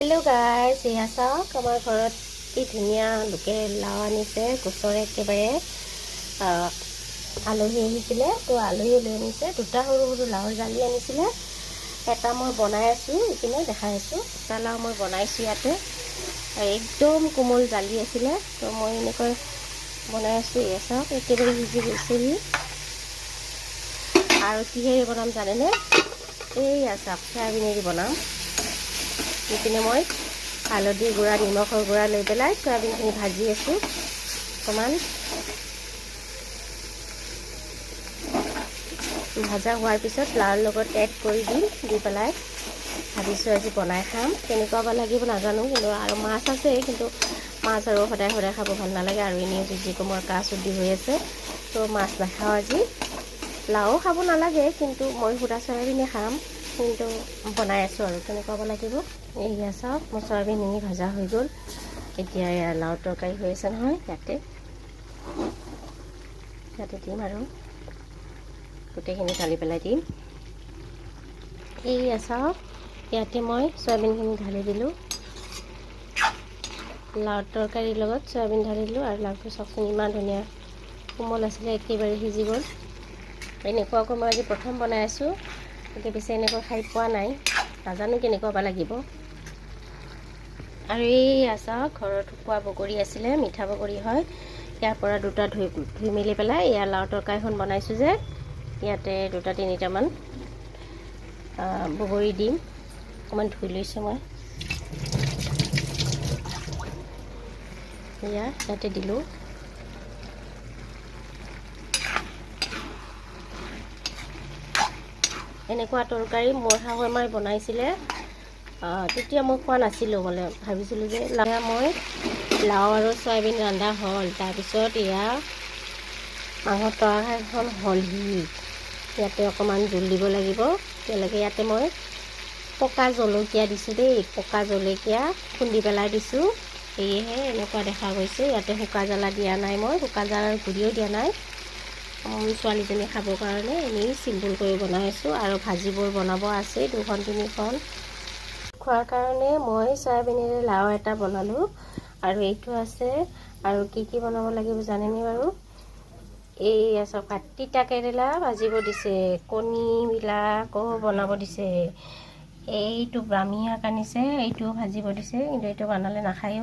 Hello guys, এয়া চাওক আমাৰ ঘৰত কি ধুনীয়া লোকেল লাও আনিছে। গোচৰে একেবাৰে আলহী আহিছিলে, তো আলহী লৈ আনিছে। দুটা সৰু সৰু লাওৰ জালি আনিছিলে। এটা মই বনাই আছোঁ, ইপিনে দেখাই আছোঁ। দুটা লাও মই বনাইছোঁ ইয়াতে। একদম কোমল জালি আছিলে, তো মই এনেকৈ বনাই আছোঁ। এয়া চাওক একেবাৰে সিজি গৈছেহি। আৰু কিহেৰে বনাম জানেনে? এইয়া চাওক চয়াবিনেৰে বনাম। ইপিনে মই হালধি গুড়া নিমখৰ গুড়া লৈ পেলাই চয়াবিনখিনি ভাজি আছোঁ। অকণমান ভাজা হোৱাৰ পিছত লাওৰ লগত এড কৰি দিম। দি পেলাই ভাবিছোঁ আজি বনাই খাম। কেনেকুৱা বা লাগিব নাজানো, কিন্তু আৰু মাছ আছে, কিন্তু মাছ আৰু সদায় সদায় খাব ভাল নালাগে। আৰু এনেও যিটো মোৰ কাহ চৰ্দি হৈ আছে, তো মাছ নাখাওঁ আজি। লাও খাব নালাগে, কিন্তু মই সুদা চয়াবিনে খাম। কিন্তু বনাই আছোঁ আৰু কেনেকুৱা বা লাগিব। এইয়া চাওক মোৰ চয়াবিন ভাজা হৈ গ'ল। এতিয়া লাও তৰকাৰী হৈ আছে নহয়, ইয়াতে দিম আৰু গোটেইখিনি ঢালি পেলাই দিম। এইয়া চাওক ইয়াতে মই চয়াবিনখিনি ঢালি দিলোঁ। লাও তৰকাৰীৰ লগত চয়াবিন ঢালি দিলোঁ। আৰু লাওটো চাওকচোন ইমান ধুনীয়া কোমল আছিলে, একেবাৰে সিজি গ'ল। এনেকুৱাকৈ মই আজি প্ৰথম বনাই আছোঁ। এতিয়া পিছে এনেকুৱা খাই পোৱা নাই, নাজানো কেনেকুৱা বা লাগিব। আৰু এই চাওক ঘৰত শুকোৱা বগৰী আছিলে, মিঠা বগৰী হয়। ইয়াৰ পৰা দুটা ধুই মেলি পেলাই ইয়াৰ লাও তৰকাৰীখন বনাইছোঁ যে, ইয়াতে দুটা তিনিটামান বগৰী দিম। অকণমান ধুই লৈছোঁ মই। ইয়াতে দিলোঁ। এনেকুৱা তৰকাৰী মোৰ শাহু মায়ে বনাইছিলে। তেতিয়া মই খোৱা নাছিলোঁ, মানে ভাবিছিলোঁ যে মই লাও আৰু চয়াবিন ৰন্ধা হ'ল। তাৰপিছত এয়া মাংসৰ তৰকাৰীখন হ'লহি। ইয়াতে অকণমান জোল দিব লাগিব। তেওঁলোকে ইয়াতে মই পকা জলকীয়া দিছোঁ দেই, পকা জলকীয়া খুন্দি পেলাই দিছোঁ। সেয়েহে এনেকুৱা দেখা গৈছে। ইয়াতে শুকা জ্বালা দিয়া নাই, মই শুকা জ্বালাৰ গুড়িও দিয়া নাই। ছোৱালীজনী খাবৰ কাৰণে এনেই চিম্পুল কৰি বনাই আছোঁ। আৰু ভাজিবোৰ বনাব আছে 2খন 3খন। খোৱাৰ কাৰণে মই চয়াবিনেৰে লাও এটা বনালোঁ, আৰু এইটো আছে। আৰু কি কি বনাব লাগিব জানেনে বাৰু? এই চব তিতা কেৰেলা ভাজিব দিছে, কণীবিলাকো বনাব দিছে। এইটো ব্ৰাহ্মী শাক আনিছে, এইটোও ভাজিব দিছে, কিন্তু এইটো বনালে নাখায়ো।